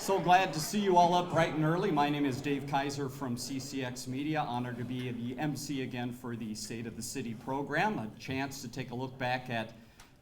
So glad to see you all up bright and early. My name is Dave Kaiser from CCX Media. Honored to be the MC again for the State of the City program. A chance to take a look back at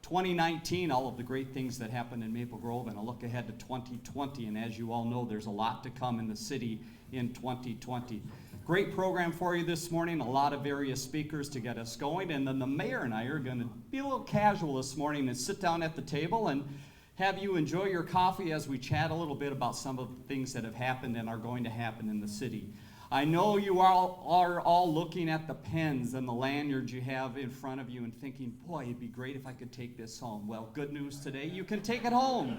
2019, all of the great things that happened in Maple Grove, and a look ahead to 2020. And as you all know, there's a lot to come in the city in 2020. Great program for you this morning, a lot of various speakers to get us going. And then the mayor and I are going to be a little casual this morning and sit down at the table and have you enjoy your coffee as we chat a little bit about some of the things that have happened and are going to happen in the city. I know you all are all looking at the pens and the lanyards you have in front of you and thinking, boy, it'd be great if I could take this home. Well, good news today, you can take it home.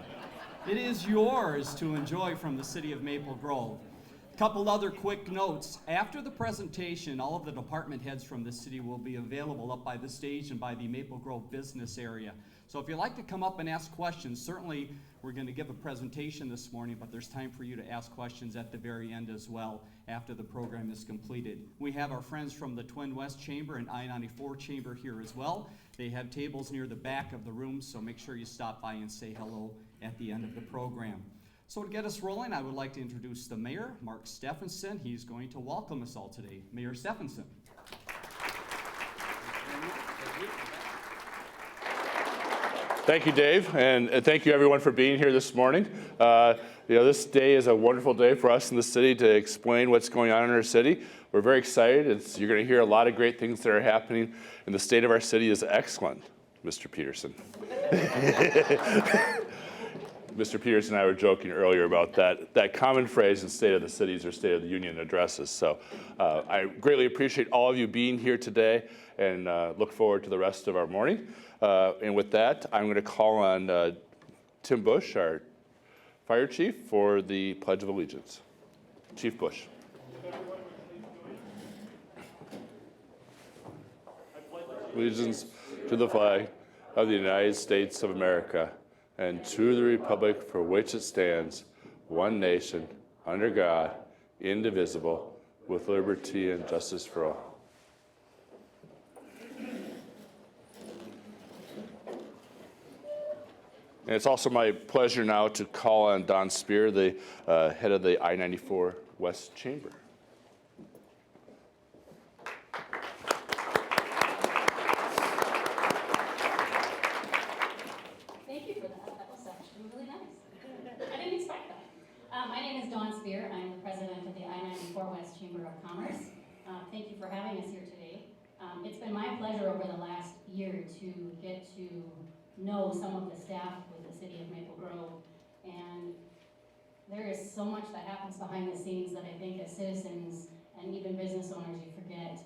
It is yours to enjoy from the city of Maple Grove. A couple other quick notes. After the presentation, all of the department heads from the city will be available up by the stage and by the Maple Grove business area. So if you'd like to come up and ask questions, certainly we're going to give a presentation this morning, but there's time for you to ask questions at the very end as well after the program is completed. We have our friends from the Twin West Chamber and I-94 Chamber here as well. They have tables near the back of the room, so make sure you stop by and say hello at the end of the program. So to get us rolling, I would like to introduce the mayor, Mark Steffenson. He's going to welcome us all today. Mayor Steffensen. Thank you, Dave, and thank you everyone for being here this morning. This day is a wonderful day for us in the city to explain what's going on in our city. We're very excited. You're going to hear a lot of great things that are happening, and the state of our city is excellent, Mr. Peterson. Mr. Peterson and I were joking earlier about that common phrase in State of the Cities or State of the Union addresses. So I greatly appreciate all of you being here today and look forward to the rest of our morning. And with that, I'm going to call on Tim Bush, our fire chief, for the Pledge of Allegiance. Chief Bush. Allegiance to the flag of the United States of America and to the republic for which it stands, one nation, under God, indivisible, with liberty and justice for all. And it's also my pleasure now to call on Don Spear, the head of the I-94 West Chamber. Thank you for that. That was actually really nice. I didn't expect that. My name is Dawn Spear. I'm the president of the I-94 West Chamber of Commerce. Thank you for having us here today. It's been my pleasure over the last year to get to know some of the staff with the city of Maple Grove, and there is so much that happens behind the scenes that I think as citizens and even business owners you forget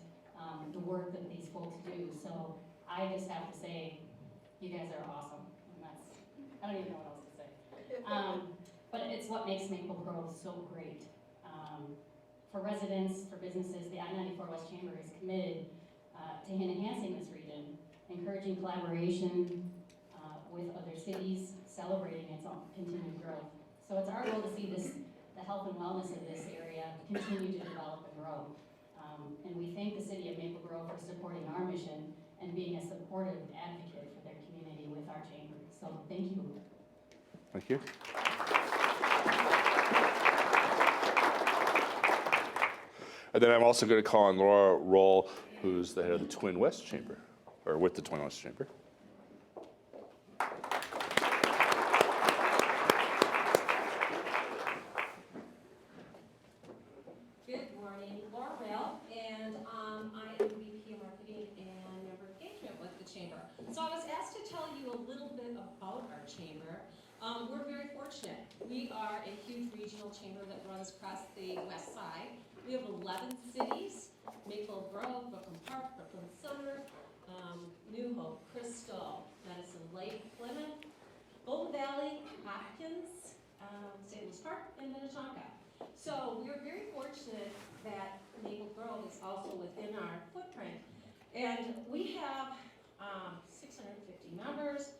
the work that these folks do. So I just have to say, you guys are awesome, and I don't even know what else to say. But it's what makes Maple Grove so great. For residents, for businesses, the I-94 West Chamber is committed to enhancing this region, encouraging collaboration with other cities, celebrating its own continued growth. So it's our goal to see the health and wellness of this area continue to develop and grow. And we thank the city of Maple Grove for supporting our mission and being a supportive advocate for their community with our chamber. So thank you. Thank you. And then I'm also going to call on Laura Roll, who's the head of the Twin West Chamber, or with the Twin West Chamber. We're very fortunate. We are a huge regional chamber that runs across the west side. We have 11 cities: Maple Grove, Brooklyn Park, Brooklyn Center, New Hope, Crystal, Medicine Lake, Plymouth, Golden Valley, Hopkins, St. Louis Park, and Minnetonka. So we're very fortunate that Maple Grove is also within our footprint. And we have 650 members.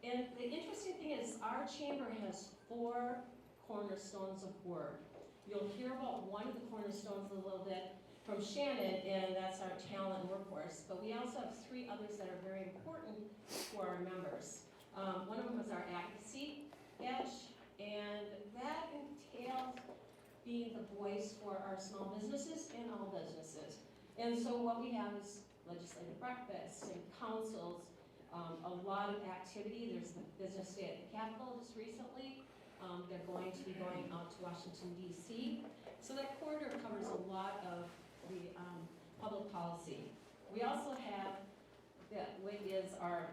And the interesting thing is our chamber has 4 cornerstones of work. You'll hear about one of the cornerstones a little bit from Shannon, and that's our talent and workforce. But we also have 3 others that are very important for our members. One of them is our advocacy edge, and that the voice for our small businesses and all businesses. And so what we have is legislative breakfasts and councils, a lot of activity. There's the business day at the Capitol just recently. They're going to be going out to Washington, D.C. So that corridor covers a lot of the public policy. We also have what is our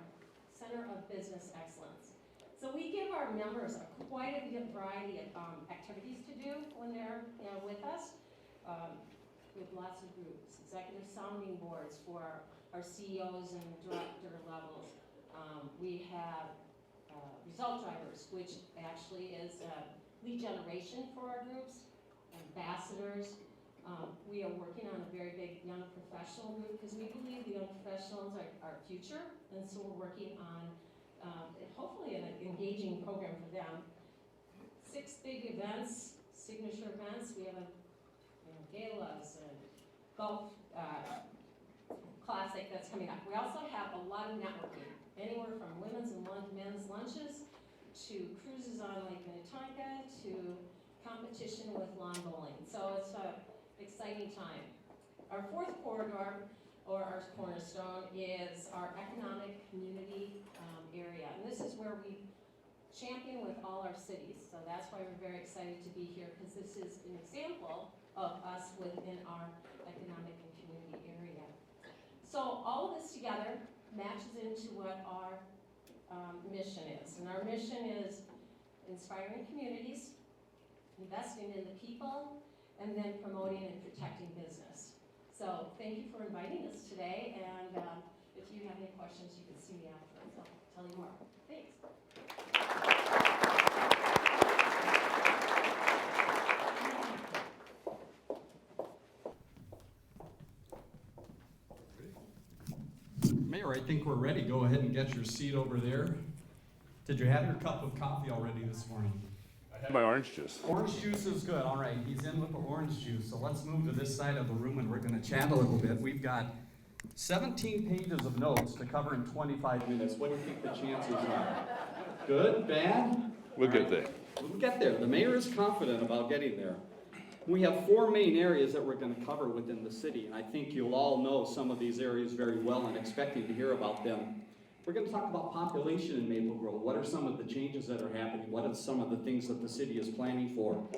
Center of Business Excellence. So we give our members quite a variety of activities to do when they're with us. We have lots of groups, executive sounding boards for our CEOs and director levels. We have result drivers, which actually is lead generation for our groups, ambassadors. We are working on a very big young professional group because we believe the young professionals are our future, and so we're working on hopefully an engaging program for them. 6 big events, signature events. We have galas and golf classic that's coming up. We also have a lot of networking, anywhere from women's and men's lunches to cruises on Lake Minnetonka to competition with lawn bowling. So it's an exciting time. Our 4th corridor, or our cornerstone, is our economic community area. And this is where we champion with all our cities. So that's why we're very excited to be here, because this is an example of us within our economic and community area. So all of this together matches into what our mission is. And our mission is inspiring communities, investing in the people, and then promoting and protecting business. So thank you for inviting us today, and if you have any questions, you can see me afterwards. I'll tell you more. Thanks. Mayor, I think we're ready. Go ahead and get your seat over there. Did you have your cup of coffee already this morning? I had my orange juice. Orange juice is good. All right, he's in with the orange juice. So let's move to this side of the room and we're going to chat a little bit. We've got 17 pages of notes to cover in 25 minutes. What do you think the chances are? Good? Bad? We'll get there. We'll get there. The mayor is confident about getting there. We have 4 main areas that we're going to cover within the city, and I think you'll all know some of these areas very well and expecting to hear about them. We're going to talk about population in Maple Grove. What are some of the changes that are happening? What are some of the things that the city is planning for?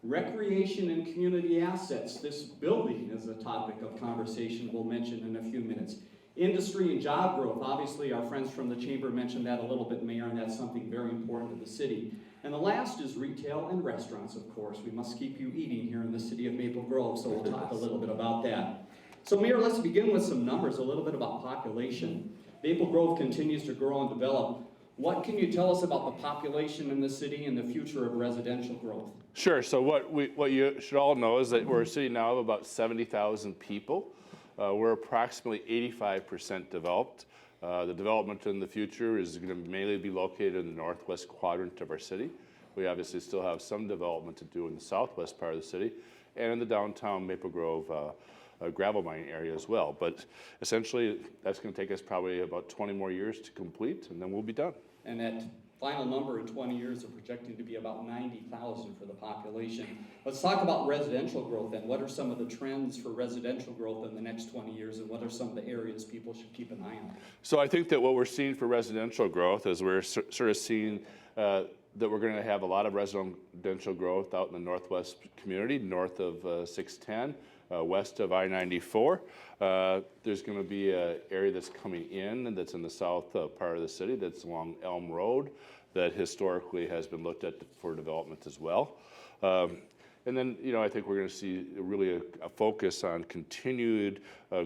Recreation and community assets. This building is a topic of conversation we'll mention in a few minutes. Industry and job growth. Obviously, our friends from the chamber mentioned that a little bit, Mayor, and that's something very important to the city. And the last is retail and restaurants, of course. We must keep you eating here in the city of Maple Grove, so we'll talk a little bit about that. So, Mayor, let's begin with some numbers, a little bit about population. Maple Grove continues to grow and develop. What can you tell us about the population in the city and the future of residential growth? Sure. So what you should all know is that we're a city now of about 70,000 people. We're approximately 85% developed. The development in the future is going to mainly be located in the northwest quadrant of our city. We obviously still have some development to do in the southwest part of the city and in the downtown Maple Grove gravel mining area as well. But essentially, that's going to take us probably about 20 more years to complete, and then we'll be done. And that final number in 20 years are projecting to be about 90,000 for the population. Let's talk about residential growth then. What are some of the trends for residential growth in the next 20 years, and what are some of the areas people should keep an eye on? So I think that what we're seeing for residential growth is we're sort of seeing that we're going to have a lot of residential growth out in the northwest community, north of 610. West of I-94. There's going to be an area that's coming in and that's in the south part of the city that's along Elm Road that historically has been looked at for development as well. And then, I think we're going to see really a focus on continued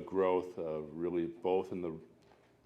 growth, really both in the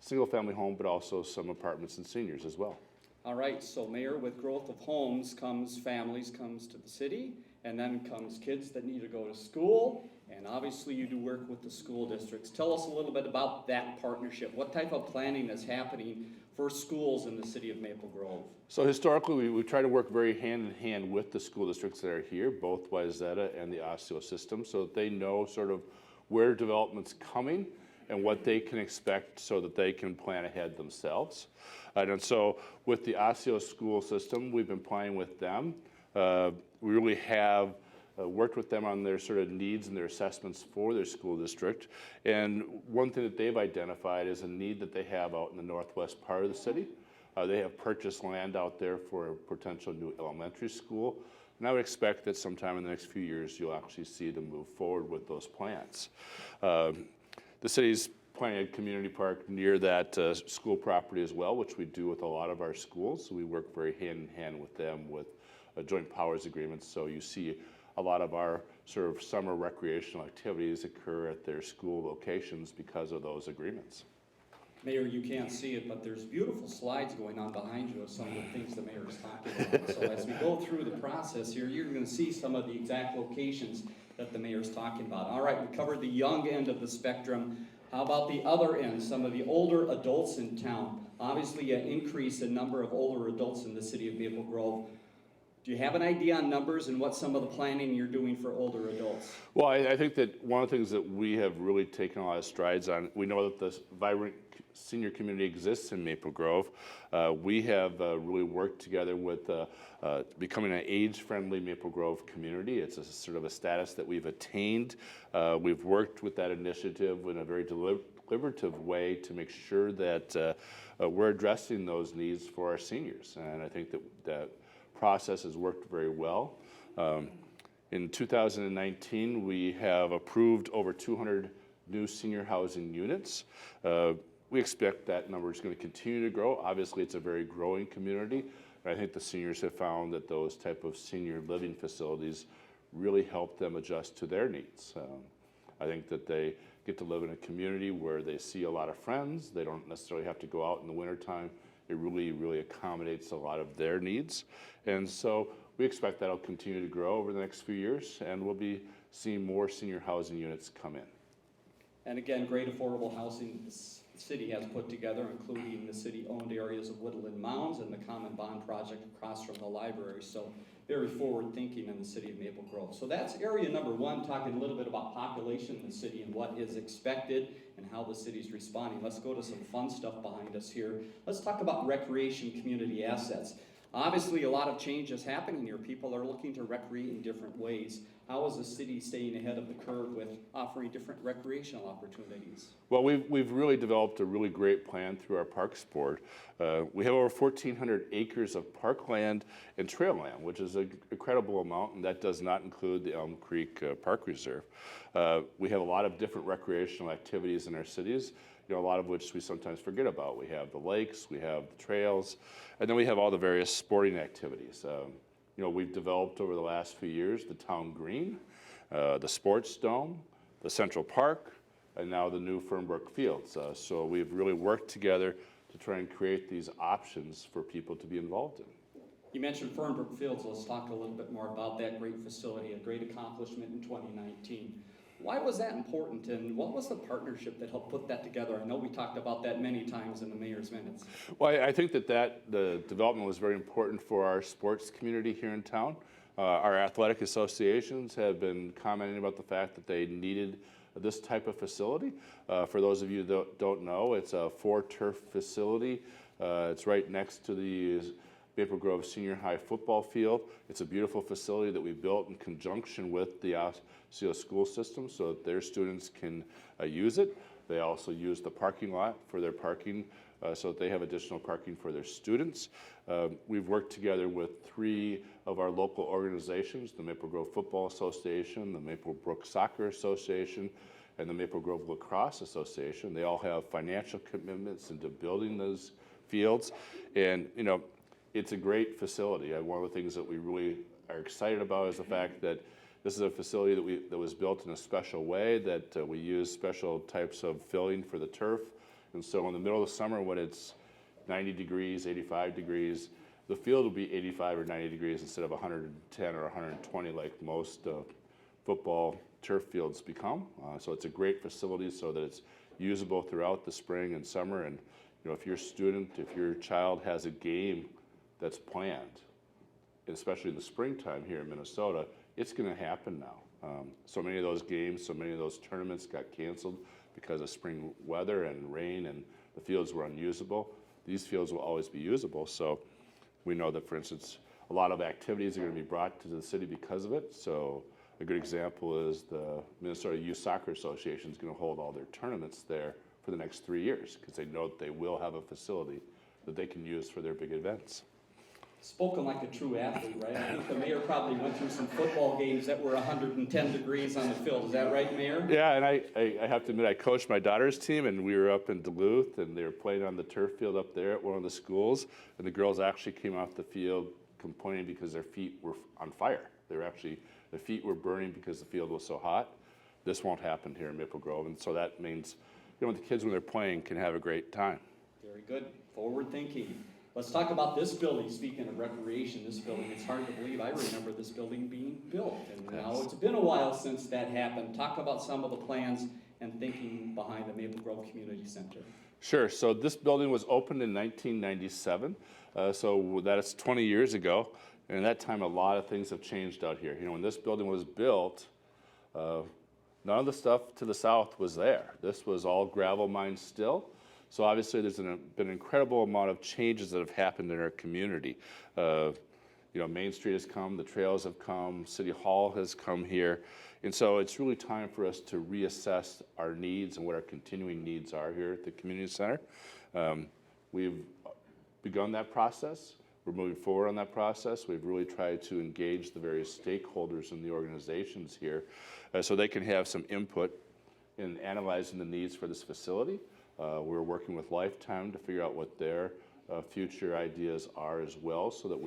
single-family home, but also some apartments and seniors as well. All right, so Mayor, with growth of homes comes families, comes to the city, and then comes kids that need to go to school, and obviously you do work with the school districts. Tell us a little bit about that partnership. What type of planning is happening for schools in the city of Maple Grove? So historically, we try to work very hand in hand with the school districts that are here, both Wayzata and the Osseo system, so that they know sort of where development's coming and what they can expect so that they can plan ahead themselves. And so with the Osseo school system, we've been playing with them. We really have worked with them on their sort of needs and their assessments for their school district. And one thing that they've identified is a need that they have out in the northwest part of the city. They have purchased land out there for a potential new elementary school. And I would expect that sometime in the next few years, you'll actually see them move forward with those plans. The city's planning a community park near that school property as well, which we do with a lot of our schools. So we work very hand in hand with them with joint powers agreements. So you see a lot of our sort of summer recreational activities occur at their school locations because of those agreements. Mayor, you can't see it, but there's beautiful slides going on behind you of some of the things the mayor is talking about. So as we go through the process here, you're going to see some of the exact locations that the mayor is talking about. All right, we covered the young end of the spectrum. How about the other end, some of the older adults in town? Obviously, an increase in number of older adults in the city of Maple Grove. Do you have an idea on numbers and what some of the planning you're doing for older adults? Well, I think that one of the things that we have really taken a lot of strides on, we know that this vibrant senior community exists in Maple Grove. We have really worked together with becoming an age-friendly Maple Grove community. It's a sort of a status that we've attained. We've worked with that initiative in a very deliberative way to make sure that we're addressing those needs for our seniors. And I think that process has worked very well. In 2019, we have approved over 200 new senior housing units. We expect that number is going to continue to grow. Obviously, it's a very growing community, but I think the seniors have found that those type of senior living facilities really help them adjust to their needs. I think that they get to live in a community where they see a lot of friends. They don't necessarily have to go out in the wintertime. It really accommodates a lot of their needs. And so we expect that'll continue to grow over the next few years, and we'll be seeing more senior housing units come in. And again, great affordable housing the city has put together, including the city-owned areas of Woodland Mounds and the Common Bond Project across from the library. So very forward-thinking in the city of Maple Grove. So that's area number one, talking a little bit about population in the city and what is expected and how the city's responding. Let's go to some fun stuff behind us here. Let's talk about recreation community assets. Obviously, a lot of change is happening here. People are looking to recreate in different ways. How is the city staying ahead of the curve with offering different recreational opportunities? Well, we've really developed a really great plan through our Parks Board. We have over 1,400 acres of parkland and trail land, which is an incredible amount, and that does not include the Elm Creek Park Reserve. We have a lot of different recreational activities in our cities, a lot of which we sometimes forget about. We have the lakes, we have the trails, and then we have all the various sporting activities. We've developed over the last few years the Town Green, the Sports Dome, the Central Park, and now the new Fernbrook Fields. So we've really worked together to try and create these options for people to be involved in. You mentioned Fernbrook Fields. Let's talk a little bit more about that great facility, a great accomplishment in 2019. Why was that important, and what was the partnership that helped put that together? I know we talked about that many times in the mayor's minutes. Well, I think that the development was very important for our sports community here in town. Our athletic associations have been commenting about the fact that they needed this type of facility. For those of you that don't know, it's a 4-turf facility. It's right next to the Maple Grove Senior High football field. It's a beautiful facility that we built in conjunction with the Osseo school system so that their students can use it. They also use the parking lot for their parking so that they have additional parking for their students. We've worked together with 3 of our local organizations, the Maple Grove Football Association, the Maple Brook Soccer Association, and the Maple Grove Lacrosse Association. They all have financial commitments into building those fields. And, it's a great facility. One of the things that we really are excited about is the fact that this is a facility that was built in a special way, that we use special types of filling for the turf. And so in the middle of the summer when it's 90 degrees, 85 degrees, the field will be 85 or 90 degrees instead of 110 or 120 like most football turf fields become. So it's a great facility so that it's usable throughout the spring and summer. And if if your child has a game that's planned, especially in the springtime here in Minnesota, it's going to happen now. So many of those games, so many of those tournaments got canceled because of spring weather and rain, and the fields were unusable. These fields will always be usable. So we know that, for instance, a lot of activities are going to be brought to the city because of it. So A good example is the Minnesota Youth Soccer Association is going to hold all their tournaments there for the next 3 years because they know that they will have a facility that they can use for their big events. Spoken like a true athlete, right? I think the mayor probably went through some football games that were 110 degrees on the field. Is that right, Mayor? Yeah, and I have to admit, I coached my daughter's team, and we were up in Duluth, and they were playing on the turf field up there at one of the schools, and the girls actually came off the field complaining because their feet were on fire. Their feet were burning because the field was so hot. This won't happen here in Maple Grove, and so that means, the kids when they're playing can have a great time. Very good. Forward thinking. Let's talk about this building. Speaking of recreation, this building, it's hard to believe. I remember this building being built, and now it's been a while since that happened. Talk about some of the plans and thinking behind the Maple Grove Community Center. Sure. So this building was opened in 1997, so that's 20 years ago. And at that time, a lot of things have changed out here. When this building was built, none of the stuff to the south was there. This was all gravel mine still. So obviously there's been an incredible amount of changes that have happened in our community. Main Street has come, the trails have come, City Hall has come here. And so it's really time for us to reassess our needs and what our continuing needs are here at the community center. We've begun that process. We're moving forward on that process. We've really tried to engage the various stakeholders in the organizations here so they can have some input in analyzing the needs for this facility. We're working with Lifetime to figure out what their future ideas are as well, so that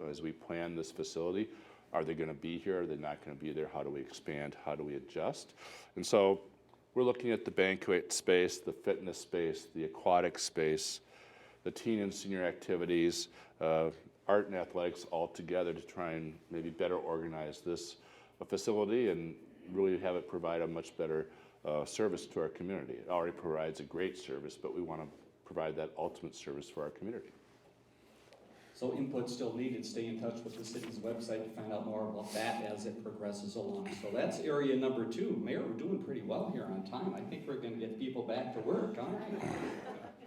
as we plan this facility, are they going to be here? Are they not going to be there? How do we expand? How do we adjust? And so we're looking at the banquet space, the fitness space, the aquatic space, the teen and senior activities, art and athletics all together to try and maybe better organize this facility and really have it provide a much better service to our community. It already provides a great service, but we want to provide that ultimate service for our community. So input still needed. Stay in touch with the city's website to find out more about that as it progresses along. So that's area number 2. Mayor, we're doing pretty well here on time. I think we're going to get people back to work. All right.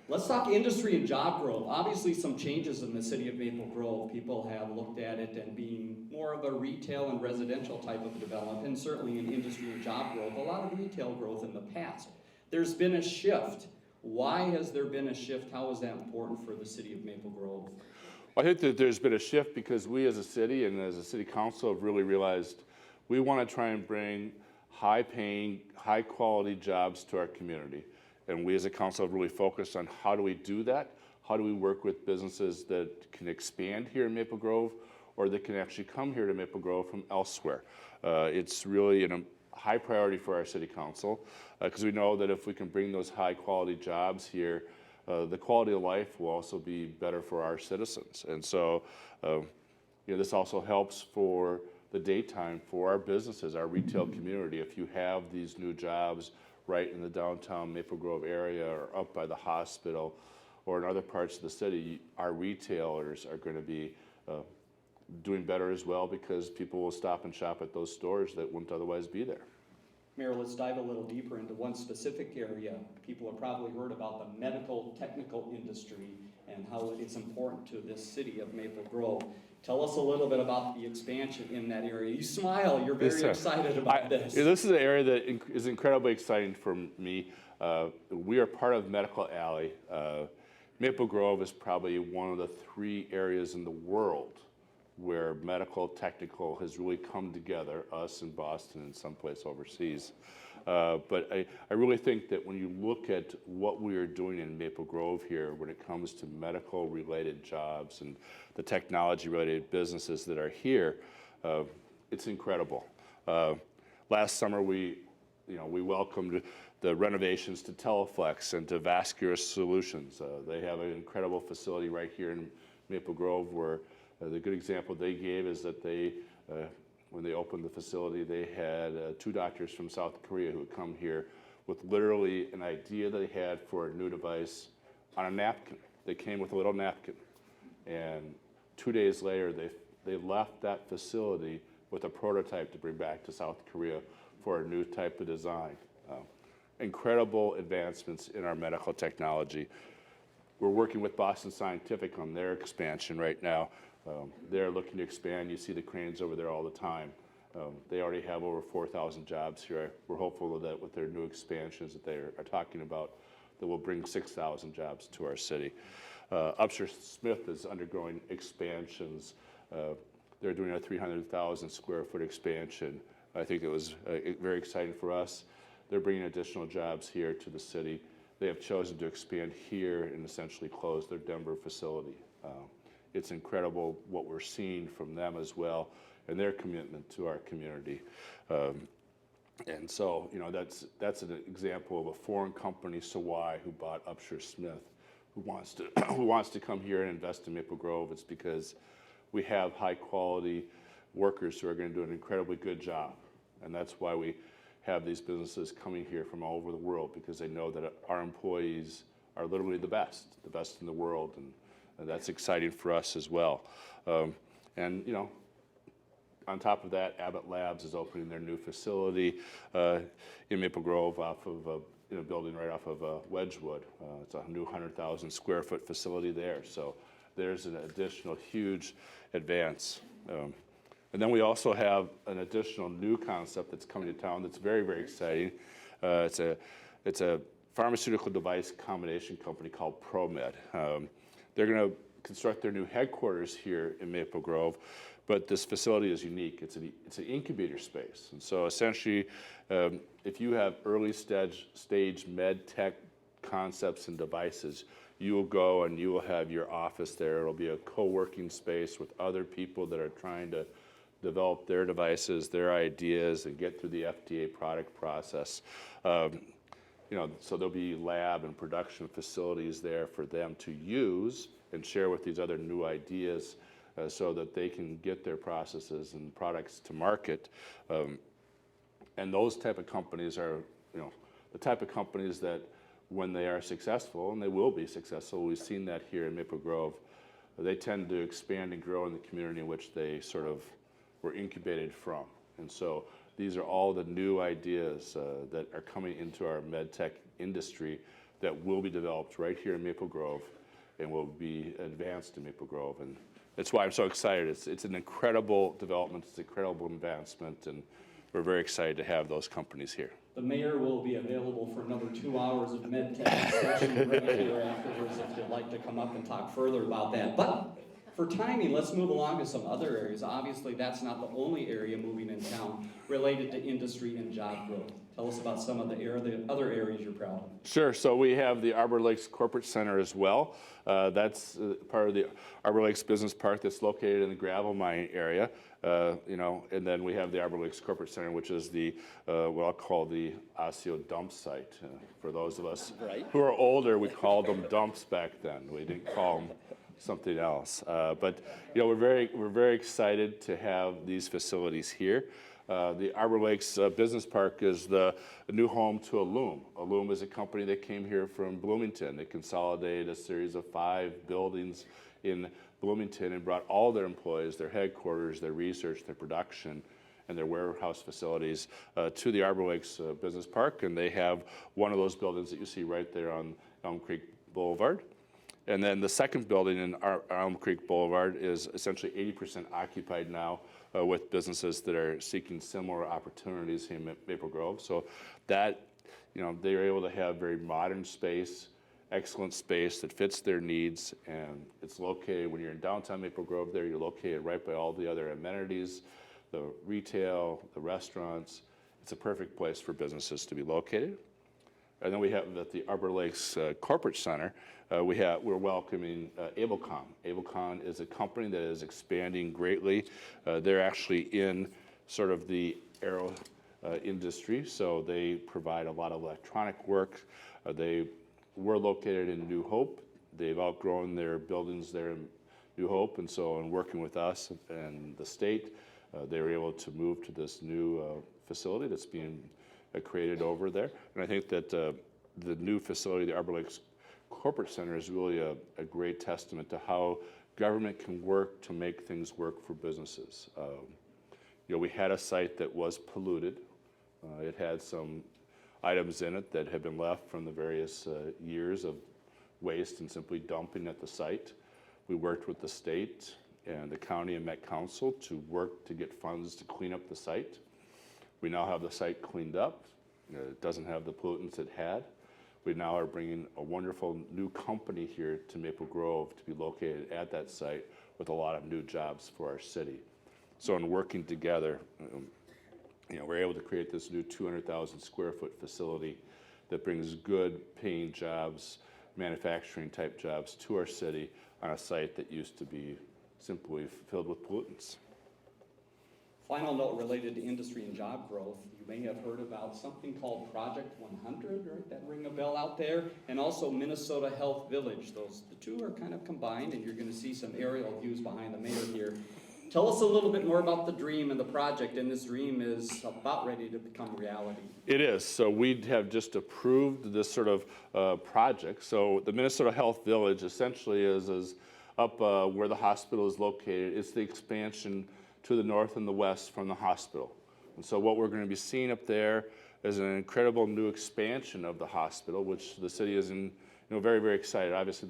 Let's talk industry and job growth. Obviously some changes in the city of Maple Grove. People have looked at it and being more of a retail and residential type of development, and certainly in industry and job growth, a lot of retail growth in the past. There's been a shift. Why has there been a shift? How is that important for the city of Maple Grove? I think that there's been a shift because we as a city and as a city council have really realized we want to try and bring high-paying, high-quality jobs to our community. And we as a council have really focused on how do we do that? How do we work with businesses that can expand here in Maple Grove or that can actually come here to Maple Grove from elsewhere? It's really a high priority for our city council because we know that if we can bring those high-quality jobs here, the quality of life will also be better for our citizens. And so this also helps for the daytime for our businesses, our retail community. If you have these new jobs right in the downtown Maple Grove area or up by the hospital or in other parts of the city, our retailers are going to be doing better as well because people will stop and shop at those stores that wouldn't otherwise be there. Mayor, let's dive a little deeper into one specific area. People have probably heard about the medical technical industry and how it's important to this city of Maple Grove. Tell us a little bit about the expansion in that area. You smile, you're very excited about this. This is an area that is incredibly exciting for me. We are part of Medical Alley. Maple Grove is probably one of the 3 areas in the world where medical technical has really come together, us in Boston and someplace overseas. But I really think that when you look at what we are doing in Maple Grove here when it comes to medical related jobs and the technology related businesses that are here, it's incredible. Last summer we welcomed the renovations to Teleflex and to Vascular Solutions. They have an incredible facility right here in Maple Grove where the good example they gave is that when they opened the facility, they had 2 doctors from South Korea who had come here with literally an idea they had for a new device on a napkin. They came with a little napkin. And 2 days later, they left that facility with a prototype to bring back to South Korea for a new type of design. Incredible advancements in our medical technology. We're working with Boston Scientific on their expansion right now. They're looking to expand. You see the cranes over there all the time. They already have over 4,000 jobs here. We're hopeful that with their new expansions that they are talking about, that will bring 6,000 jobs to our city. Upshur Smith is undergoing expansions. They're doing a 300,000 square foot expansion. I think it was very exciting for us. They're bringing additional jobs here to the city. They have chosen to expand here and essentially close their Denver facility. It's incredible what we're seeing from them as well and their commitment to our community. And so, you know, that's an example of a foreign company, Sawai, who bought Upshur Smith, who wants to come here and invest in Maple Grove. It's because we have high quality workers who are going to do an incredibly good job. And that's why we have these businesses coming here from all over the world, because they know that our employees are literally the best in the world. And that's exciting for us as well. And, you know, on top of that, Abbott Labs is opening their new facility in Maple Grove off of in a building right off of Wedgwood. It's a new 100,000 square foot facility there. So there's an additional huge advance. And then we also have an additional new concept that's coming to town that's very, very exciting. It's a pharmaceutical device combination company called ProMed. They're going to construct their new headquarters here in Maple Grove, but this facility is unique. It's an incubator space. And so essentially, if you have early stage med tech concepts and devices, you will go and you will have your office there. It'll be a co-working space with other people that are trying to develop their devices, their ideas, and get through the FDA product process. You know, so there'll be lab and production facilities there for them to use and share with these other new ideas so that they can get their processes and products to market. And those type of companies are, you know, the type of companies that when they are successful, and they will be successful, we've seen that here in Maple Grove, they tend to expand and grow in the community in which they sort of were incubated from. And so these are all the new ideas that are coming into our med tech industry that will be developed right here in Maple Grove and will be advanced in Maple Grove. And that's why I'm so excited. It's an incredible development, it's an incredible advancement, and we're very excited to have those companies here. The mayor will be available for another 2 hours of med tech discussion right here afterwards if you'd like to come up and talk further about that. But for timing, let's move along to some other areas. Obviously, that's not the only area moving in town related to industry and job growth. Tell us about some of the other areas you're proud of. Sure. So we have the Arbor Lakes Corporate Center as well. That's part of the Arbor Lakes Business Park that's located in the gravel mine area. You know, and then we have the Arbor Lakes Corporate Center, which is the what I'll call the Osseo dump site. For those of us who are older, we called them dumps back then. We didn't call them something else. But you know, we're very excited to have these facilities here. The Arbor Lakes Business Park is the new home to Allume. Allume is a company that came here from Bloomington. They consolidated a series of 5 buildings in Bloomington and brought all their employees, their headquarters, their research, their production, and their warehouse facilities to the Arbor Lakes Business Park. And they have one of those buildings that you see right there on Elm Creek Boulevard. And then the second building in Elm Creek Boulevard is essentially 80% occupied now with businesses that are seeking similar opportunities here in Maple Grove. So that, you know, they are able to have very modern space, excellent space that fits their needs, and it's located, when you're in downtown Maple Grove there, you're located right by all the other amenities, the retail, the restaurants. It's a perfect place for businesses to be located. And then we have at the Arbor Lakes Corporate Center, we're welcoming Abelcon. Abelcon is a company that is expanding greatly. They're actually in sort of the aero industry, so they provide a lot of electronic work. They were located in New Hope. They've outgrown their buildings there in New Hope, and so in working with us and the state, they were able to move to this new facility that's being created over there. And I think that the new facility, the Arbor Lakes Corporate Center, is really a great testament to how government can work to make things work for businesses. You know, we had a site that was polluted. It had some items in it that had been left from the various years of waste and simply dumping at the site. We worked with the state and the county and Met Council to work to get funds to clean up the site. We now have the site cleaned up. It doesn't have the pollutants it had. We now are bringing a wonderful new company here to Maple Grove to be located at that site with a lot of new jobs for our city. So in working together, we're able to create this new 200,000 square foot facility that brings good paying jobs, manufacturing type jobs to our city on a site that used to be simply filled with pollutants. Final note related to industry and job growth, you may have heard about something called Project 100, right? That ring a bell out there, and also Minnesota Health Village. The two are kind of combined, and you're going to see some aerial views behind the mayor here. Tell us a little bit more about the dream and the project, and this dream is about ready to become reality. It is. So we have just approved this sort of project. So the Minnesota Health Village essentially is up where the hospital is located. It's the expansion to the north and the west from the hospital. And so what we're going to be seeing up there is an incredible new expansion of the hospital, which the city is very, very excited. Obviously,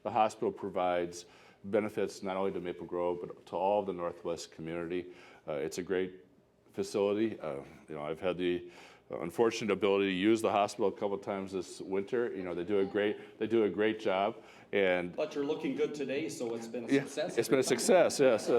the hospital provides benefits not only to Maple Grove, but to all of the Northwest community. It's a great facility. I've had the unfortunate ability to use the hospital a couple of times this winter. They do a great job. But you're looking good today, so it's been a success. It's been a success, yes.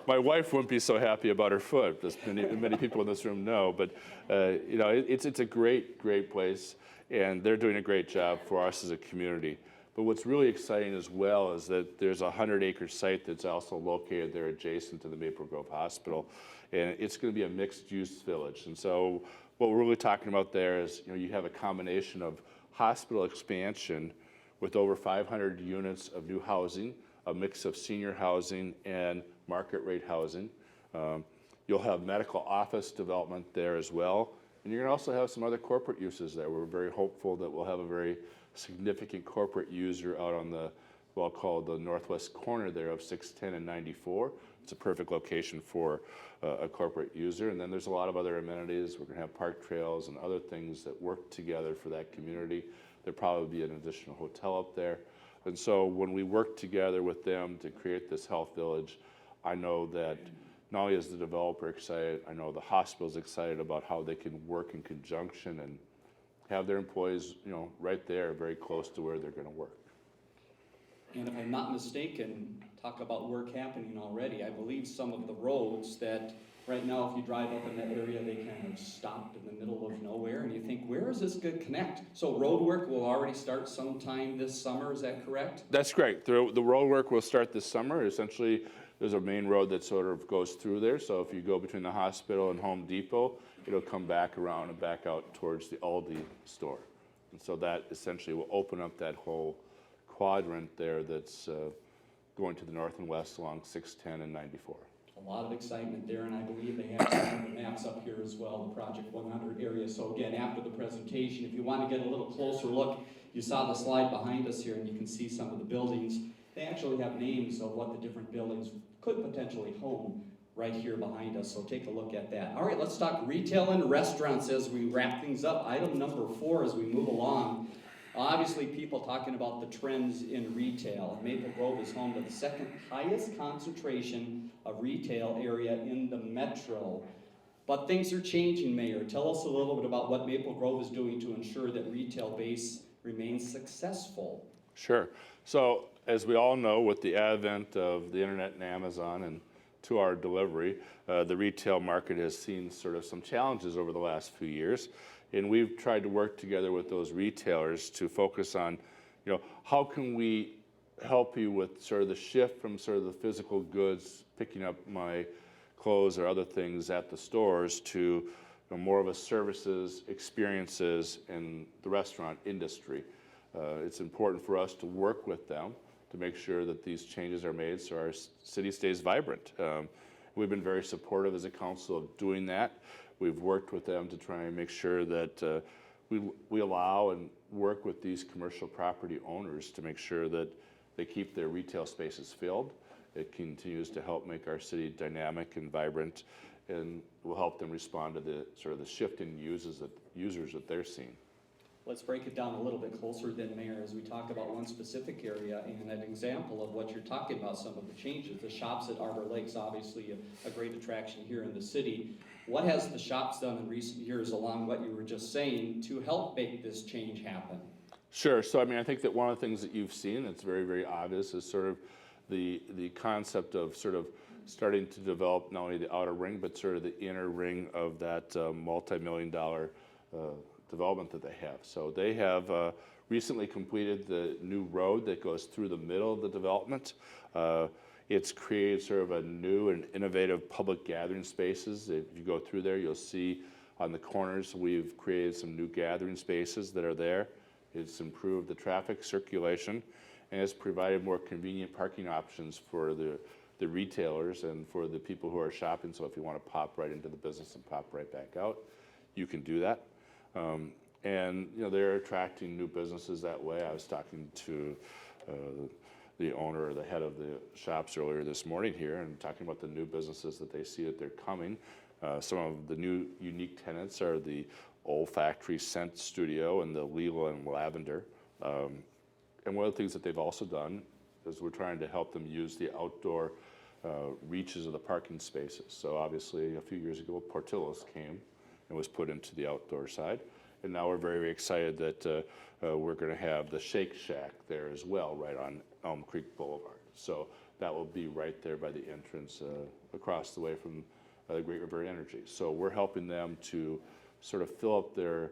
My wife wouldn't be so happy about her foot, as many people in this room know, but it's a great place, and they're doing a great job for us as a community. But what's really exciting as well is that there's a 100-acre site that's also located there adjacent to the Maple Grove Hospital, and it's going to be a mixed-use village. And so what we're really talking about there is, you have a combination of hospital expansion with over 500 units of new housing, a mix of senior housing and market rate housing. You'll have medical office development there as well. And you're going to also have some other corporate uses there. We're very hopeful that we'll have a very significant corporate user out on the, well, called the northwest corner there of 610 and 94. It's a perfect location for a corporate user. And then there's a lot of other amenities. We're going to have park trails and other things that work together for that community. There'll probably be an additional hotel up there. And so when we work together with them to create this health village, I know that not only is the developer excited, I know the hospital's excited about how they can work in conjunction and have their employees, right there, very close to where they're going to work. And if I'm not mistaken, talk about work happening already. I believe some of the roads that right now, if you drive up in that area, they kind of stopped in the middle of nowhere, and you think, where is this going to connect? So road work will already start sometime this summer, is that correct? That's correct. The road work will start this summer. Essentially, there's a main road that sort of goes through there. So if you go between the hospital and Home Depot, it'll come back around and back out towards the Aldi store. And so that essentially will open up that whole quadrant there that's going to the north and west along 610 and 94. A lot of excitement there, and I believe they have some of the maps up here as well, the Project 100 area. So again, after the presentation, if you want to get a little closer look, you saw the slide behind us here, and you can see some of the buildings. They actually have names of what the different buildings could potentially home right here behind us, so take a look at that. All right, let's talk retail and restaurants as we wrap things up. Item number 4 as we move along. Obviously, people talking about the trends in retail. Maple Grove is home to the second highest concentration of retail area in the metro. But things are changing, Mayor. Tell us a little bit about what Maple Grove is doing to ensure that retail base remains successful. Sure. So, as we all know, with the advent of the internet and Amazon and 2-hour delivery, the retail market has seen sort of some challenges over the last few years. And we've tried to work together with those retailers to focus on, how can we help you with sort of the shift from sort of the physical goods, picking up my clothes or other things at the stores to more of a services, experiences in the restaurant industry. It's important for us to work with them to make sure that these changes are made so our city stays vibrant. We've been very supportive as a council of doing that. We've worked with them to try and make sure that we allow and work with these commercial property owners to make sure that they keep their retail spaces filled. It continues to help make our city dynamic and vibrant, and will help them respond to the sort of the shift in users that they're seeing. Let's break it down a little bit closer then, Mayor, as we talk about one specific area and an example of what you're talking about, some of the changes. The shops at Arbor Lake's obviously a great attraction here in the city. What has the shops done in recent years along what you were just saying to help make this change happen? Sure. So, I mean, I think that one of the things that you've seen that's very, very obvious is sort of the concept of sort of starting to develop not only the outer ring, but sort of the inner ring of that multi-million-dollar development that they have. So they have recently completed the new road that goes through the middle of the development. It's created sort of a new and innovative public gathering spaces. If you go through there, you'll see on the corners we've created some new gathering spaces that are there. It's improved the traffic circulation, and it's provided more convenient parking options for the retailers and for the people who are shopping. So if you want to pop right into the business and pop right back out, you can do that. And you know, they're attracting new businesses that way. I was talking to the owner or the head of the shops earlier this morning here and talking about the new businesses that they see that they're coming. Some of the new unique tenants are the Olfactory Scent Studio and the Lila and Lavender. And one of the things that they've also done is we're trying to help them use the outdoor reaches of the parking spaces. So obviously a few years ago, Portillo's came and was put into the outdoor side. And now we're very, very excited that we're going to have the Shake Shack there as well, right on Elm Creek Boulevard. So that will be right there by the entrance across the way from the Great River Energy. So we're helping them to sort of fill up their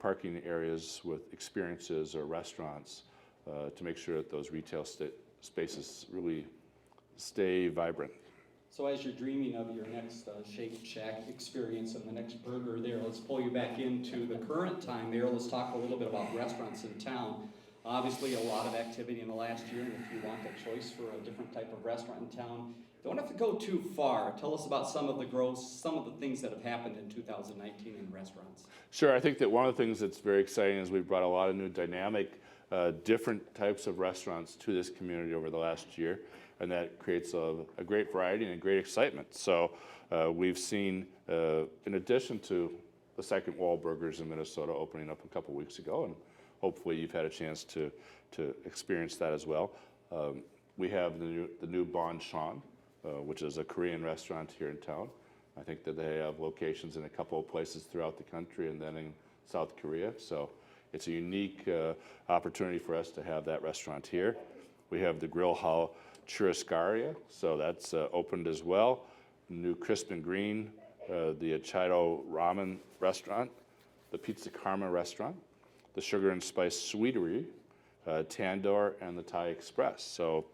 parking areas with experiences or restaurants to make sure that those retail spaces really stay vibrant. So as you're dreaming of your next Shake Shack experience and the next burger there, let's pull you back into the current time there. Let's talk a little bit about restaurants in town. Obviously a lot of activity in the last year, and if you want a choice for a different type of restaurant in town, don't have to go too far. Tell us about some of the growth, some of the things that have happened in 2019 in restaurants. Sure, I think that one of the things that's very exciting is we've brought a lot of new dynamic, different types of restaurants to this community over the last year. And that creates a great variety and a great excitement. So we've seen, in addition to the Second Wall Burgers in Minnesota opening up a couple weeks ago, and hopefully you've had a chance to experience that as well. We have the new Bon Chon, which is a Korean restaurant here in town. I think that they have locations in a couple of places throughout the country and then in South Korea. So it's a unique opportunity for us to have that restaurant here. We have the Grill Hall Churrascaria, so that's opened as well. New Crisp and Green, the Osseo Ramen restaurant, the Pizza Karma restaurant, the Sugar and Spice Sweetery, Tandoor, and the Thai Express. So,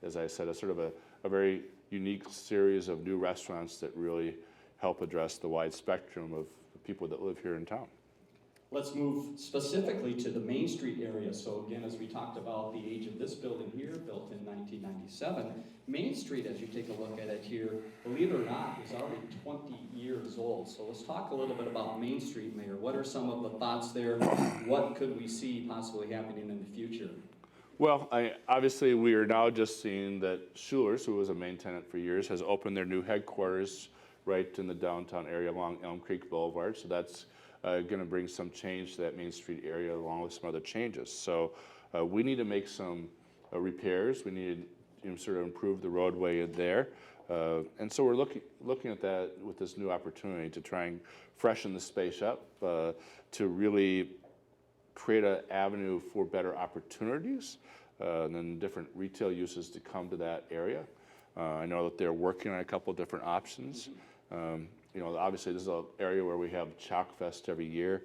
as I said, it's sort of a very unique series of new restaurants that really help address the wide spectrum of the people that live here in town. Let's move specifically to the Main Street area. So again, as we talked about the age of this building here, built in 1997, Main Street, as you take a look at it here, believe it or not, is already 20 years old. So let's talk a little bit about Main Street, Mayor. What are some of the thoughts there? What could we see possibly happening in the future? Well, obviously we are now just seeing that Schuler's, who was a main tenant for years, has opened their new headquarters right in the downtown area along Elm Creek Boulevard. So that's going to bring some change to that Main Street area along with some other changes. So we need to make some repairs. We need to sort of improve the roadway there. And so we're looking at that with this new opportunity to try and freshen the space up, to really create an avenue for better opportunities and then different retail uses to come to that area. I know that they're working on a couple of different options. You know, obviously this is an area where we have Chalk Fest every year.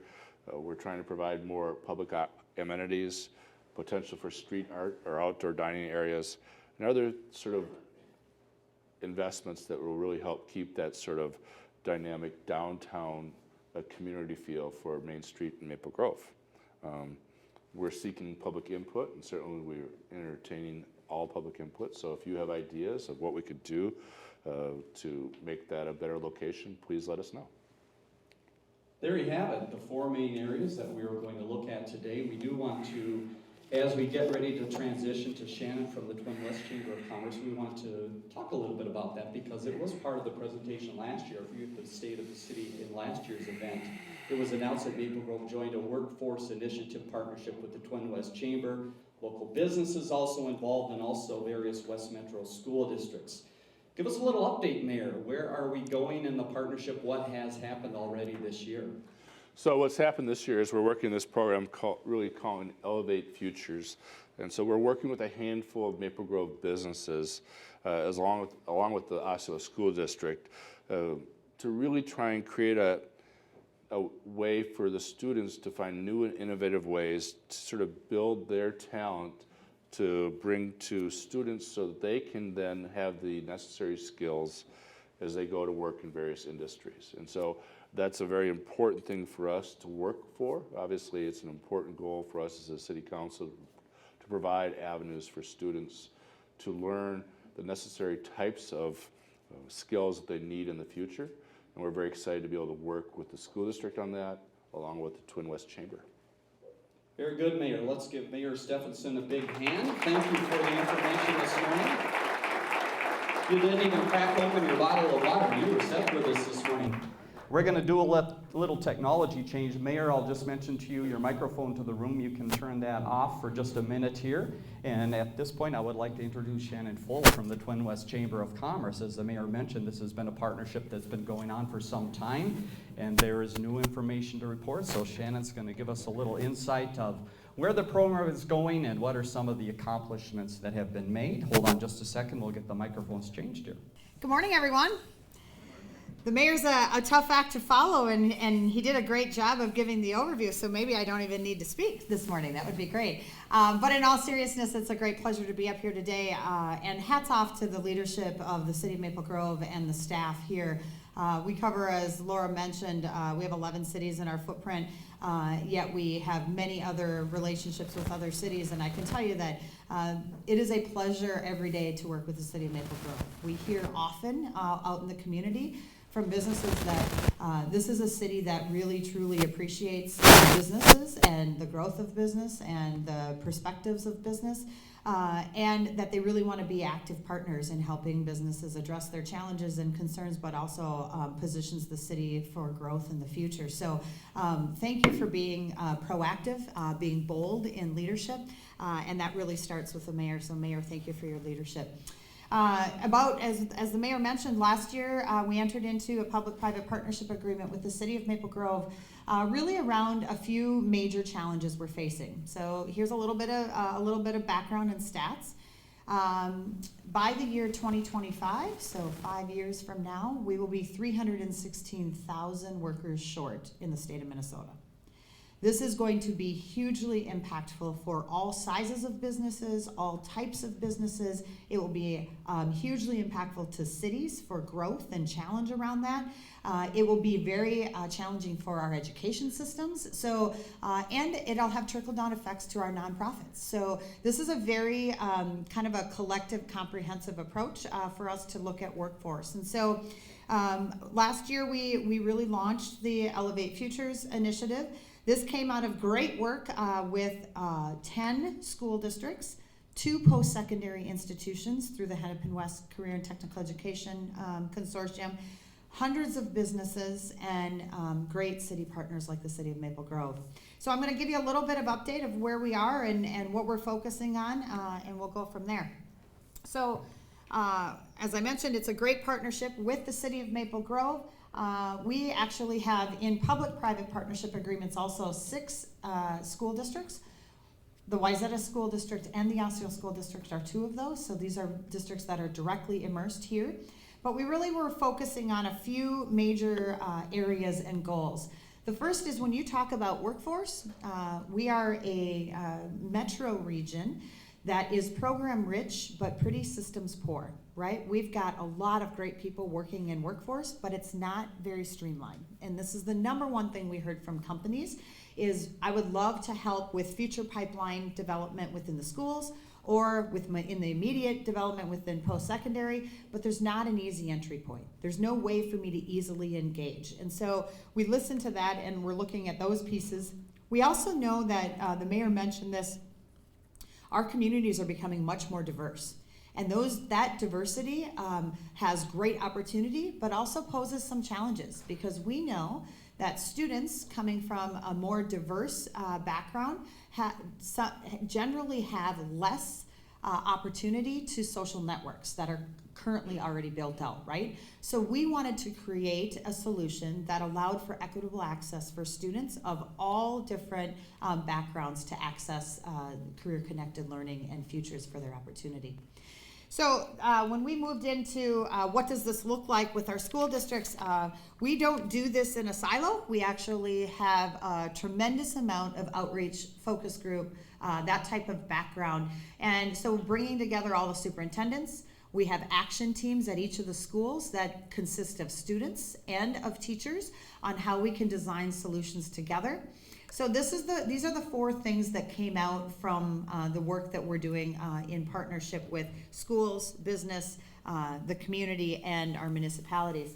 We're trying to provide more public amenities, potential for street art or outdoor dining areas, and other sort of investments that will really help keep that sort of dynamic downtown community feel for Main Street and Maple Grove. We're seeking public input, and certainly we're entertaining all public input. So if you have ideas of what we could do to make that a better location, please let us know. There you have it, the four main areas that we are going to look at today. We do want to As we get ready to transition to Shannon from the Twin West Chamber of Commerce, we want to talk a little bit about that because it was part of the presentation last year. If you look at the state of the city in last year's event, it was announced that Maple Grove joined a workforce initiative partnership with the Twin West Chamber. Local businesses also involved, and also various West Metro school districts. Give us a little update, Mayor. Where are we going in the partnership? What has happened already this year? So what's happened this year is we're working this program really calling Elevate Futures. And so we're working with a handful of Maple Grove businesses, along with the Osseo School District, to really try and create a way for the students to find new and innovative ways to sort of build their talent to bring to students so that they can then have the necessary skills as they go to work in various industries. And so that's a very important thing for us to work for. Obviously, it's an important goal for us as a city council to provide avenues for students to learn the necessary types of skills that they need in the future. And we're very excited to be able to work with the school district on that, along with the Twin West Chamber. Very good, Mayor. Let's give Mayor Steffensen a big hand. Thank you for the information this morning. You didn't even crack open your bottle of water. You were set with us this morning. We're going to do a little technology change. Mayor, I'll just mention to you your microphone to the room. You can turn that off for just a minute here. And at this point, I would like to introduce Shannon Full from the Twin West Chamber of Commerce. As the mayor mentioned, this has been a partnership that's been going on for some time, and there is new information to report. So Shannon's going to give us a little insight of where the program is going and what are some of the accomplishments that have been made. Hold on just a second. We'll get the microphones changed here. Good morning, everyone. The mayor's a tough act to follow, and he did a great job of giving the overview, so maybe I don't even need to speak this morning. That would be great. But in all seriousness, it's a great pleasure to be up here today, and hats off to the leadership of the City of Maple Grove and the staff here. We cover, as Laura mentioned, we have 11 cities in our footprint, yet we have many other relationships with other cities, and I can tell you that it is a pleasure every day to work with the City of Maple Grove. We hear often out in the community from businesses that this is a city that really truly appreciates businesses and the growth of business and the perspectives of business, and that they really want to be active partners in helping businesses address their challenges and concerns, but also positions the city for growth in the future. So thank you for being proactive, being bold in leadership, and that really starts with the mayor. So Mayor, thank you for your leadership. As the mayor mentioned, last year we entered into a public-private partnership agreement with the City of Maple Grove, really around a few major challenges we're facing. So here's a little bit of background and stats. By the year 2025, so 5 years from now, we will be 316,000 workers short in the state of Minnesota. This is going to be hugely impactful for all sizes of businesses, all types of businesses. It will be hugely impactful to cities for growth and challenge around that. It will be very challenging for our education systems. So, and it'll have trickle-down effects to our nonprofits. So this is a very kind of a collective, comprehensive approach for us to look at workforce. And so last year we really launched the Elevate Futures initiative. This came out of great work with 10 school districts, 2 post-secondary institutions through the Hennepin West Career and Technical Education Consortium, hundreds of businesses, and great city partners like the City of Maple Grove. So I'm going to give you a little bit of update of where we are and what we're focusing on, and we'll go from there. So as I mentioned, it's a great partnership with the City of Maple Grove. We actually have in public-private partnership agreements also 6 school districts. The Wayzata School District and the Osseo School District are 2 of those, so these are districts that are directly immersed here. But we really were focusing on a few major areas and goals. The first is when you talk about workforce, we are a metro region that is program rich but pretty systems poor, right? We've got a lot of great people working in workforce, but it's not very streamlined. And this is the number one thing we heard from companies is I would love to help with future pipeline development within the schools or in the immediate development within post-secondary, but there's not an easy entry point. There's no way for me to easily engage. And so we listened to that and we're looking at those pieces. We also know that the mayor mentioned this, our communities are becoming much more diverse. And that diversity has great opportunity, but also poses some challenges, because we know that students coming from a more diverse background generally have less opportunity to social networks that are currently already built out, right? So we wanted to create a solution that allowed for equitable access for students of all different backgrounds to access career-connected learning and futures for their opportunity. So when we moved into what does this look like with our school districts, we don't do this in a silo. We actually have a tremendous amount of outreach, focus group, that type of background. And so bringing together all the superintendents, we have action teams at each of the schools that consist of students and of teachers on how we can design solutions together. So these are the 4 things that came out from the work that we're doing in partnership with schools, business, the community, and our municipalities.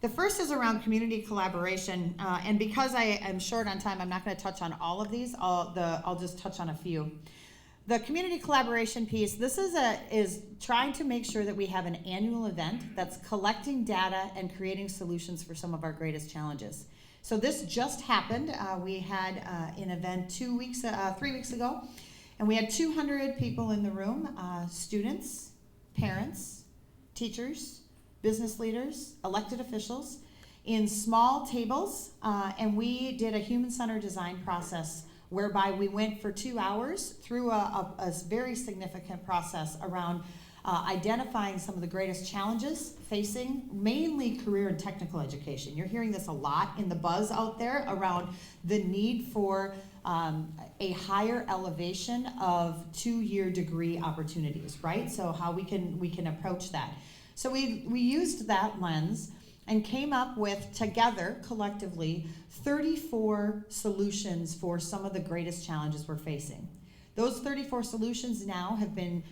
The first is around community collaboration, and because I am short on time, I'm not going to touch on all of these. I'll just touch on a few. The community collaboration piece, this is trying to make sure that we have an annual event that's collecting data and creating solutions for some of our greatest challenges. So this just happened. We had an event 3 weeks ago, and we had 200 people in the room, students, parents, teachers, business leaders, elected officials, in small tables, and we did a human-centered design process whereby we went for 2 hours through a very significant process around identifying some of the greatest challenges facing mainly career and technical education. You're hearing this a lot in the buzz out there around the need for a higher elevation of 2-year degree opportunities, right? So how we can approach that. So we used that lens and came up with, together, collectively, 34 solutions for some of the greatest challenges we're facing. Those 34 solutions now have been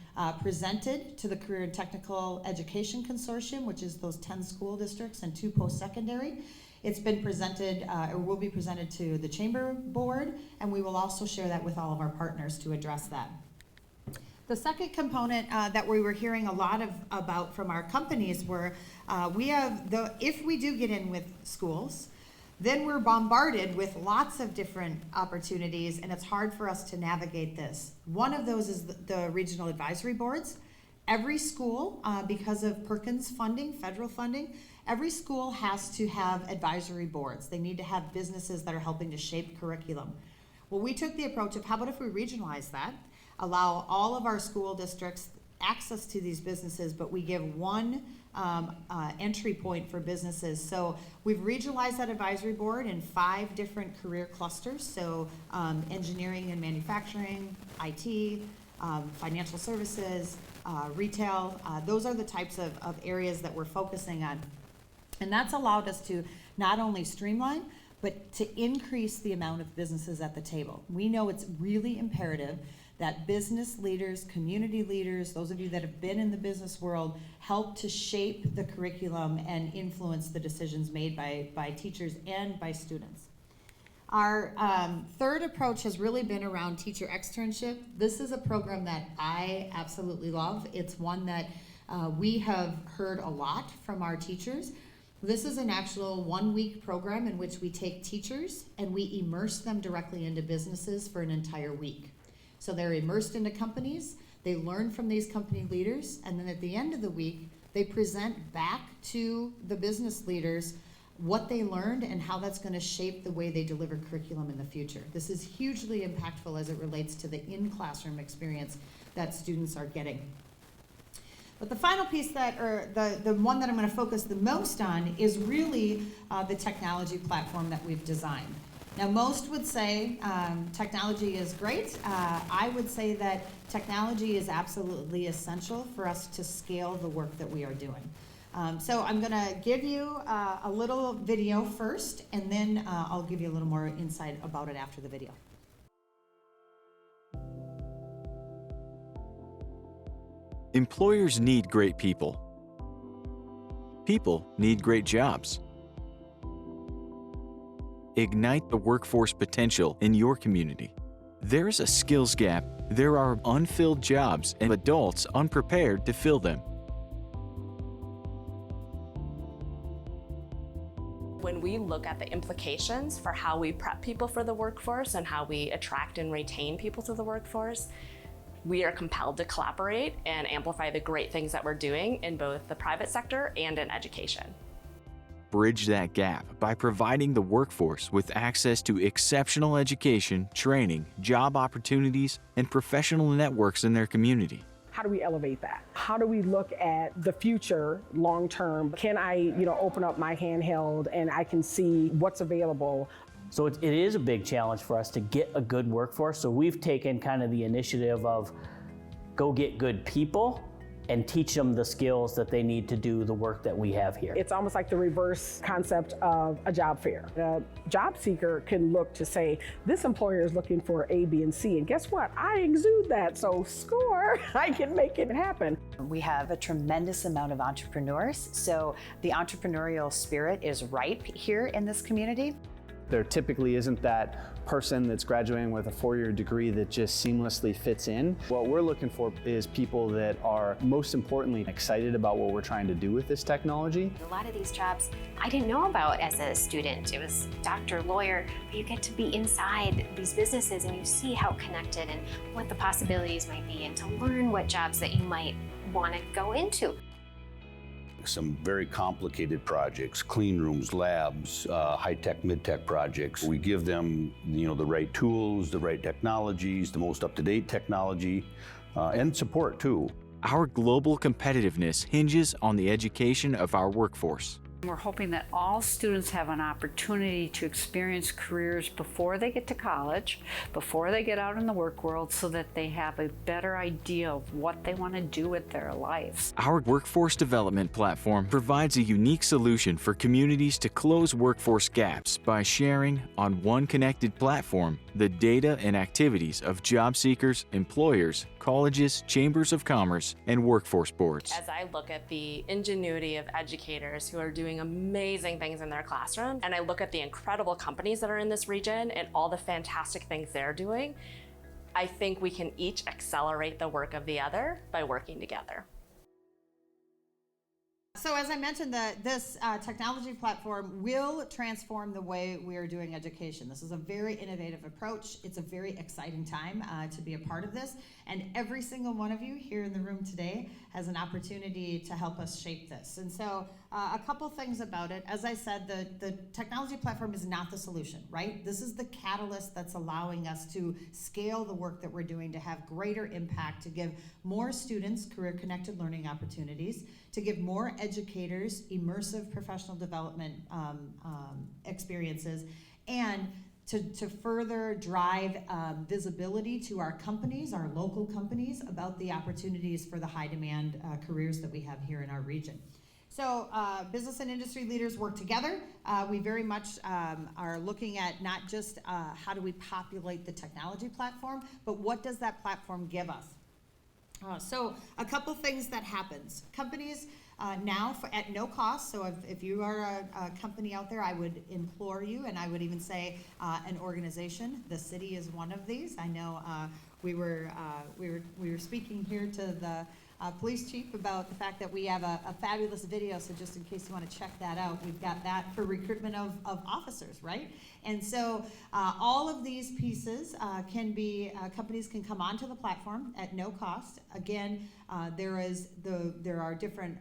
presented to the Career and Technical Education Consortium, which is those 10 school districts and 2 post-secondary. It's been presented, or will be presented to the Chamber Board, and we will also share that with all of our partners to address that. The second component that we were hearing a lot about from our companies were if we do get in with schools, then we're bombarded with lots of different opportunities, and it's hard for us to navigate this. One of those is the regional advisory boards. Every school, because of Perkins funding, federal funding, every school has to have advisory boards. They need to have businesses that are helping to shape curriculum. Well, we took the approach of how about if we regionalize that, allow all of our school districts access to these businesses, but we give one entry point for businesses. So we've regionalized that advisory board in 5 different career clusters. So engineering and manufacturing, IT, financial services, retail. Those are the types of areas that we're focusing on. And that's allowed us to not only streamline, but to increase the amount of businesses at the table. We know it's really imperative that business leaders, community leaders, those of you that have been in the business world, help to shape the curriculum and influence the decisions made by teachers and by students. Our third approach has really been around teacher externship. This is a program that I absolutely love. It's one that we have heard a lot from our teachers. This is an actual 1-week program in which we take teachers and we immerse them directly into businesses for an entire week. So they're immersed into companies, they learn from these company leaders, and then at the end of the week, they present back to the business leaders what they learned and how that's going to shape the way they deliver curriculum in the future. This is hugely impactful as it relates to the in-classroom experience that students are getting. But the final piece the one that I'm going to focus the most on is really the technology platform that we've designed. Now, most would say technology is great. I would say that technology is absolutely essential for us to scale the work that we are doing. So I'm going to give you a little video first, and then I'll give you a little more insight about it after the video. Employers need great people. People need great jobs. Ignite the workforce potential in your community. There's a skills gap There are unfilled jobs and adults unprepared to fill them. When we look at the implications for how we prep people for the workforce and how we attract and retain people to the workforce, we are compelled to collaborate and amplify the great things that we're doing in both the private sector and in education. Bridge that gap by providing the workforce with access to exceptional education, training, job opportunities, and professional networks in their community. How do we elevate that? How do we look at the future long term? Can I, open up my handheld and I can see what's available? So it is a big challenge for us to get a good workforce. So we've taken kind of the initiative of go get good people and teach them the skills that they need to do the work that we have here. It's almost like the reverse concept of a job fair. A job seeker can look to say, this employer is looking for A, B, and C, and guess what? I exude that, so score, I can make it happen. We have a tremendous amount of entrepreneurs, so the entrepreneurial spirit is ripe here in this community. There typically isn't that person that's graduating with a 4-year degree that just seamlessly fits in. What we're looking for is people that are, most importantly, excited about what we're trying to do with this technology. A lot of these jobs I didn't know about as a student. It was doctor, lawyer, but you get to be inside these businesses and you see how connected and what the possibilities might be, and to learn what jobs that you might want to go into. Some very complicated projects, clean rooms, labs, high-tech, mid-tech projects. We give them, the right tools, the right technologies, the most up-to-date technology, and support too. Our global competitiveness hinges on the education of our workforce. We're hoping that all students have an opportunity to experience careers before they get to college, before they get out in the work world, so that they have a better idea of what they want to do with their lives. Our workforce development platform provides a unique solution for communities to close workforce gaps by sharing, on one connected platform, the data and activities of job seekers, employers, colleges, chambers of commerce, and workforce boards. As I look at the ingenuity of educators who are doing amazing things in their classroom, and I look at the incredible companies that are in this region and all the fantastic things they're doing, I think we can each accelerate the work of the other by working together. So as I mentioned, this technology platform will transform the way we are doing education. This is a very innovative approach. It's a very exciting time to be a part of this. And every single one of you here in the room today has an opportunity to help us shape this. And so a couple things about it. As I said, the technology platform is not the solution, right? This is the catalyst that's allowing us to scale the work that we're doing, to have greater impact, to give more students career-connected learning opportunities, to give more educators immersive professional development experiences, and to further drive visibility to our companies, our local companies, about the opportunities for the high demand careers that we have here in our region. So business and industry leaders work together. We very much are looking at not just how do we populate the technology platform, but what does that platform give us? So a couple things that happens. Companies now at no cost, so if you are a company out there, I would implore you, and I would even say an organization. The city is one of these. I know we were speaking here to the police chief about the fact that we have a fabulous video, so just in case you want to check that out, we've got that for recruitment of officers, right? And so all of these pieces can be, companies can come onto the platform at no cost. Again, there are different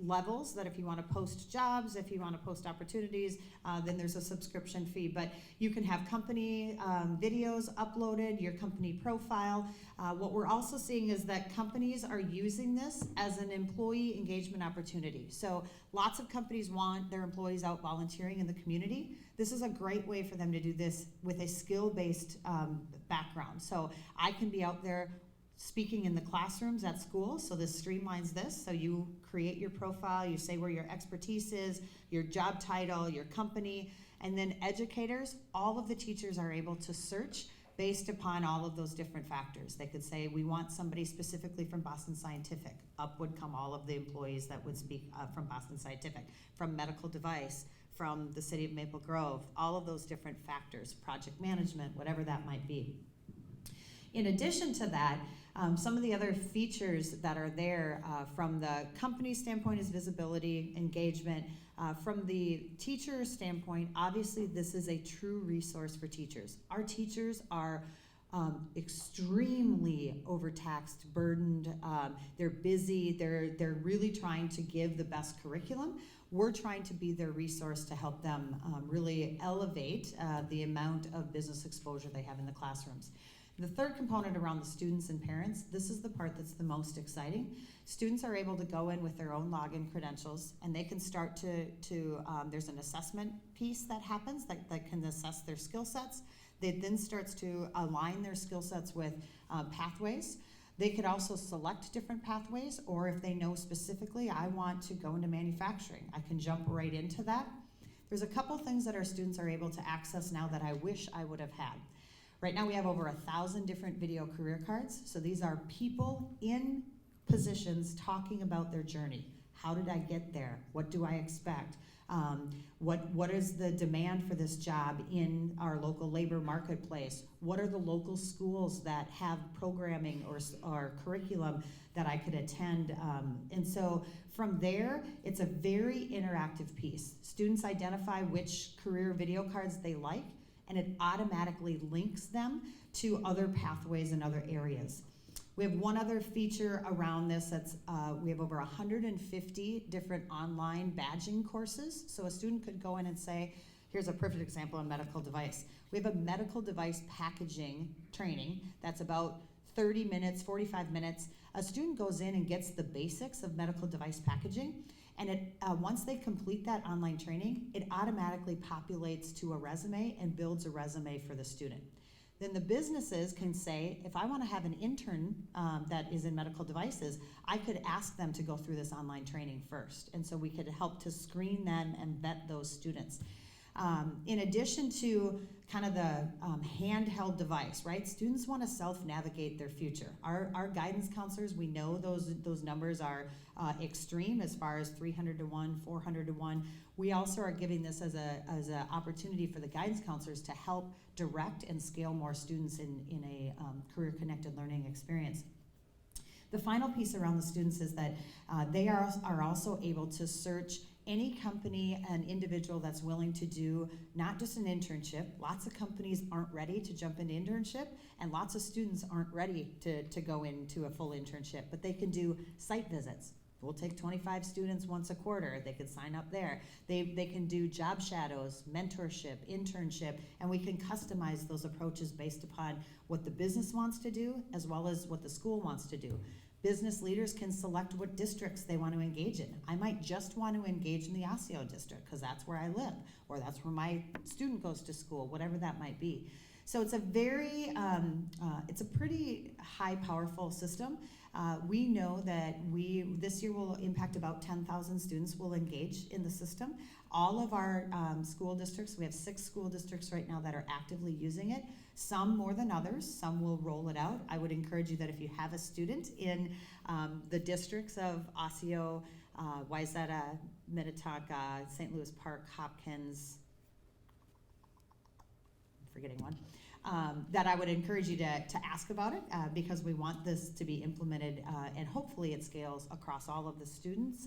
levels that if you want to post jobs, if you want to post opportunities, then there's a subscription fee. But you can have company videos uploaded, your company profile. What we're also seeing is that companies are using this as an employee engagement opportunity. So lots of companies want their employees out volunteering in the community. This is a great way for them to do this with a skill-based background. So I can be out there speaking in the classrooms at school, so this streamlines this. So you create your profile, you say where your expertise is, your job title, your company, and then educators, all of the teachers are able to search based upon all of those different factors. They could say, we want somebody specifically from Boston Scientific. Up would come all of the employees that would speak from Boston Scientific, from medical device, from the city of Maple Grove, all of those different factors, project management, whatever that might be. In addition to that, some of the other features that are there from the company standpoint is visibility, engagement. From the teacher standpoint, obviously this is a true resource for teachers. Our teachers are extremely overtaxed, burdened. They're busy. They're really trying to give the best curriculum. We're trying to be their resource to help them really elevate the amount of business exposure they have in the classrooms. The third component around the students and parents, this is the part that's the most exciting. Students are able to go in with their own login credentials, and they can start there's an assessment piece that happens that can assess their skill sets. It then starts to align their skill sets with pathways. They could also select different pathways, or if they know specifically, I want to go into manufacturing, I can jump right into that. There's a couple things that our students are able to access now that I wish I would have had. Right now we have over 1,000 different video career cards. So these are people in positions talking about their journey. How did I get there? What do I expect? What is the demand for this job in our local labor marketplace? What are the local schools that have programming or curriculum that I could attend? And so from there, it's a very interactive piece. Students identify which career video cards they like, and it automatically links them to other pathways in other areas. We have one other feature around this that's, we have over 150 different online badging courses. So a student could go in and say, here's a perfect example on medical device. We have a medical device packaging training that's about 30 minutes, 45 minutes. A student goes in and gets the basics of medical device packaging, and once they complete that online training, it automatically populates to a resume and builds a resume for the student. Then the businesses can say, if I want to have an intern that is in medical devices, I could ask them to go through this online training first. And so we could help to screen them and vet those students. In addition to kind of the handheld device, right? Students want to self-navigate their future. Our guidance counselors, we know those numbers are extreme as far as 300 to 1, 400 to 1. We also are giving this as an opportunity for the guidance counselors to help direct and scale more students in a career-connected learning experience. The final piece around the students is that they are also able to search any company and individual that's willing to do not just an internship. Lots of companies aren't ready to jump into internship, and lots of students aren't ready to go into a full internship, but they can do site visits. We'll take 25 students once a quarter. They could sign up there. They can do job shadows, mentorship, internship, and we can customize those approaches based upon what the business wants to do as well as what the school wants to do. Business leaders can select what districts they want to engage in. I might just want to engage in the Osseo district because that's where I live, or that's where my student goes to school, whatever that might be. So it's a very, it's a pretty high, powerful system. We know that this year will impact about 10,000 students will engage in the system. All of our school districts, we have 6 school districts right now that are actively using it. Some more than others, some will roll it out. I would encourage you that if you have a student in the districts of Osseo, Wayzata, Minnetonka, St. Louis Park, Hopkins, I'm forgetting one, that I would encourage you to ask about it because we want this to be implemented and hopefully it scales across all of the students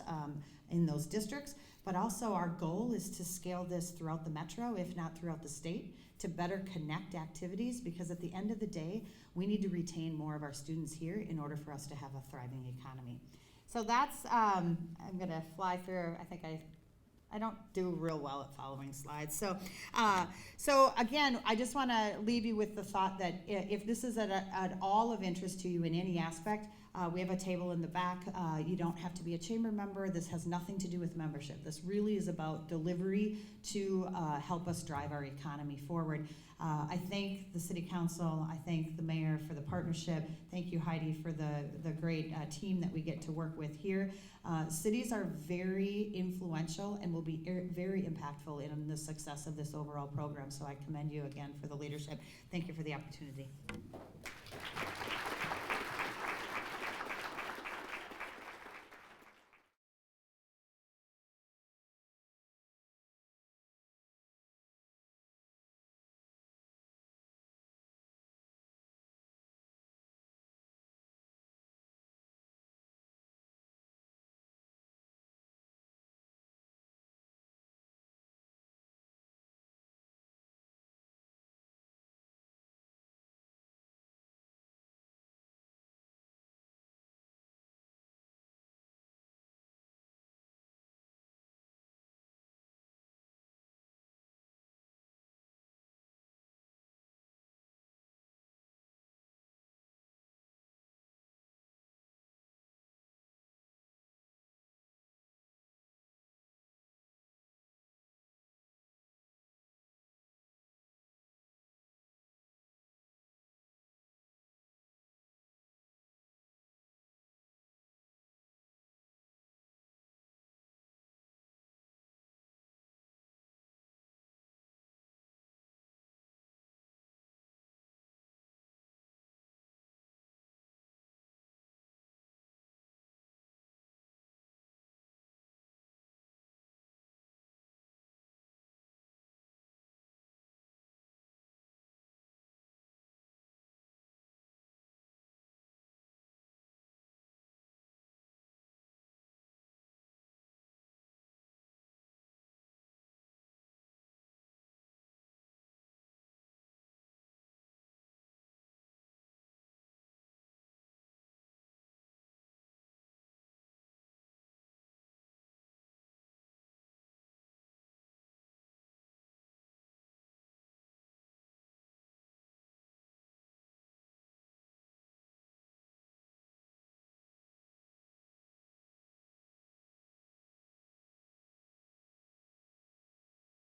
in those districts. But also our goal is to scale this throughout the metro, if not throughout the state, to better connect activities, because at the end of the day, we need to retain more of our students here in order for us to have a thriving economy. So that's, I'm gonna fly through, I think I don't do real well at following slides. So again, I just wanna leave you with the thought that if this is at all of interest to you in any aspect, we have a table in the back. You don't have to be a chamber member. This has nothing to do with membership. This really is about delivery to help us drive our economy forward. I thank the City Council. I thank the Mayor for the partnership. Thank you, Heidi, for the great team that we get to work with here. Cities are very influential and will be very impactful in the success of this overall program. So I commend you again for the leadership. Thank you for the opportunity.